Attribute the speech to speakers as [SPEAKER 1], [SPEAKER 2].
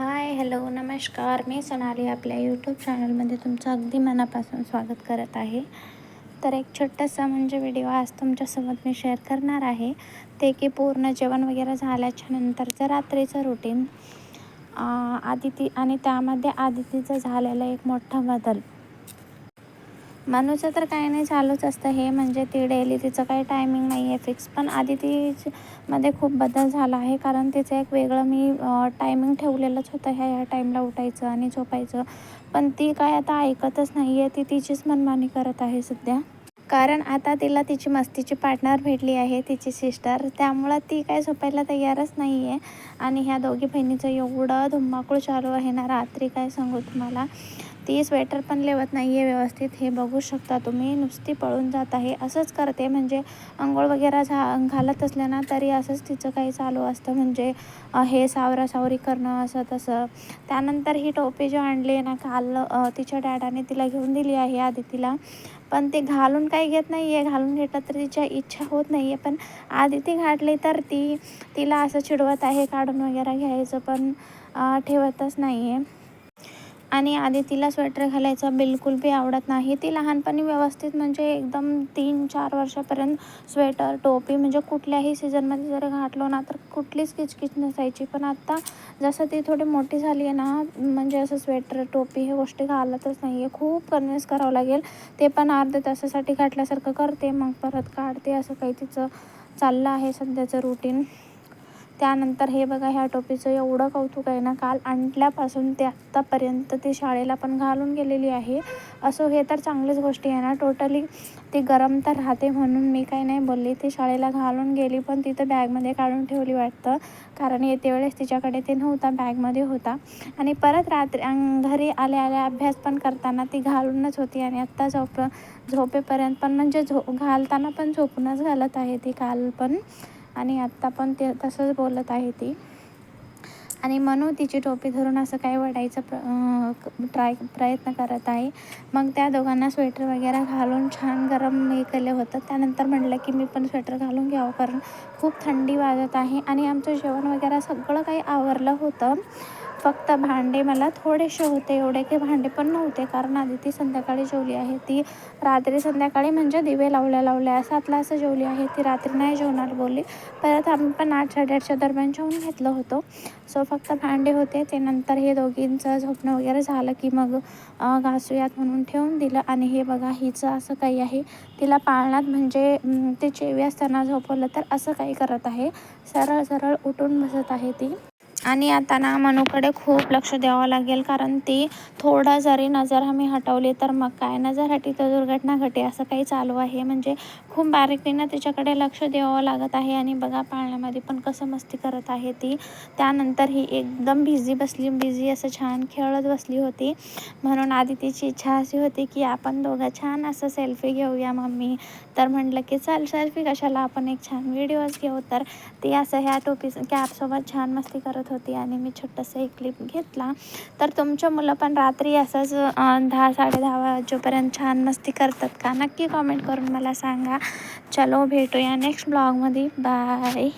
[SPEAKER 1] हाय, hello, नमस्कार. मी सोनाली आपल्या YouTube चॅनलमध्ये तुमचं अगदी मनापासून स्वागत करत आहे. तर एक छोटासा व्हिडिओ आज तुमच्यासोबत मी शेअर करणार आहे. ते की पूर्ण जेवण वगैरे झाल्याच्या नंतरचं रात्रीचं रुटीन. आदिती आणि त्यामध्ये आदितीचं झालेलं एक मोठा बदल. मनूचं तर काही नाही, चालूच असतं हे ती डेली तिचं काही टायमिंग नाही आहे फिक्स. पण मध्ये खूप बदल झाला आहे, कारण तिचं एक वेगळं मी टायमिंग ठेवलेलंच होतं, ह्या टाईमला उठायचं आणि झोपायचं. पण ती काय आता ऐकतच नाही आहे, ती तिचीच मनमानी करत आहे सध्या. कारण आता तिला तिची मस्तीची पार्टनर भेटली आहे, तिची सिस्टर. त्यामुळं ती काय झोपायला तयारच नाही आहे. आणि ह्या दोघी बहिणीचं एवढं धुमाकूळ चालू आहे ना रात्री, काय सांगू तुम्हाला. ती स्वेटर पण लेवत नाही आहे व्यवस्थित, हे बघू शकता तुम्ही. नुसती पळून जात आहे, असंच करते. अंघोळ वगैरे घालत असल्या ना तरी असंच तिचं काही चालू असतं, हे सावरासावरी करणं, असं तसं. त्यानंतर ही टोपी जो आणली आहे ना काल, तिच्या डॅडाने तिला घेऊन दिली आहे आदितीला. पण ते घालून काही घेत नाही आहे, घालून घेतलं तर तिच्या इच्छा होत नाही आहे. पण आदिती घातली तर तिला असं चिडवत आहे, काढून वगैरे घ्यायचं, पण ठेवतच नाही आहे. आणि आदितीला स्वेटर घालायचं बिलकुल बी आवडत नाही. ती लहानपणी व्यवस्थित एकदम 3-4 वर्षापर्यंत स्वेटर, टोपी कुठल्याही सीझनमध्ये जर घातलो ना तर कुठलीच किचकिच नसायची. पण आत्ता जसं ती थोडी मोठी झाली आहे ना, असं स्वेटर, टोपी हे गोष्टी घालतच नाही आहे. खूप कन्व्हिन्स करावं लागेल. ते पण अर्ध्या तासासाठी घातल्यासारखं करते, मग परत काढते. असं काही तिचं चाललं आहे सध्याचं रुटीन. त्यानंतर हे बघा, ह्या टोपीचं एवढं कौतुक आहे ना, काल आणल्यापासून ते आत्तापर्यंत ती शाळेला पण घालून गेलेली आहे. असो, हे तर चांगलीच गोष्टी आहे ना. टोटली ती गरम तर राहते म्हणून मी काही नाही बोलली. ती शाळेला घालून गेली, पण तिथं बॅगमध्ये काढून ठेवली वाटतं, कारण येते वेळेस तिच्याकडे ते नव्हता, बॅगमध्ये होता. आणि परत रात्री घरी आल्या अभ्यास पण करताना ती घालूनच होती. आणि आत्ता झोपेपर्यंत पण घालताना पण झोपूनच घालत आहे ती काल पण. आणि आत्ता पण ते तसंच बोलत आहे ती. आणि म्हणून तिची टोपी धरून असं काय वडायचं प्रयत्न करत आहे. मग त्या दोघांना स्वेटर वगैरे घालून छान गरम हे केलं होतं. त्यानंतर म्हटलं की मी पण स्वेटर घालून घ्यावं, कारण खूप थंडी वाजत आहे. आणि आमचं जेवण वगैरे सगळं काही आवरलं होतं. फक्त भांडे मला थोडेसे होते, एवढे काही भांडे पण नव्हते, कारण आदिती संध्याकाळी जेवली आहे. ती रात्री संध्याकाळी दिवे लावल्या 7ला असं जेवली आहे. ती रात्री नाही जेवणार बोलली. परत आम्ही पण 8-8:30च्या दरम्यान जेवून घेतलं होतं. सो फक्त भांडे होते. ते नंतर हे दोघींचं झोपणं वगैरे झालं की मग घासूयात म्हणून ठेवून दिलं. आणि हे बघा, हिचं असं काही आहे, तिला पाळण्यात ते चेवी असताना झोपवलं तर असं काही करत आहे, सरळ सरळ उठून बसत आहे ती. आणि आता ना मनूकडे खूप लक्ष द्यावं लागेल, कारण ती थोडा जरी नजर आम्ही हटवली तर मग काय नजर हटी तर दुर्घटना घटे, असं काही चालू आहे. खूप बारीकीनं तिच्याकडे लक्ष द्यावं लागत आहे. आणि बघा, पाळण्यामध्ये पण कसं मस्ती करत आहे ती. त्यानंतर ही एकदम बिझी असं छान खेळत बसली होती. म्हणून आदितीची इच्छा अशी होती की आपण दोघं छान असं सेल्फी घेऊया मम्मी. तर म्हटलं की चल, सेल्फी कशाला, आपण एक छान व्हिडिओज घेऊ. तर ती असं ह्या कॅपसोबत छान मस्ती करत होती. आणि मी छोटंसं एक क्लिप घेतला. तर तुमच्या मुलं पण रात्री असंच 10-10:30 वाजेपर्यंत छान मस्ती करतात का? नक्की कॉमेंट करून मला सांगा. चलो, भेटूया नेक्स्ट ब्लॉगमध्ये. बाय.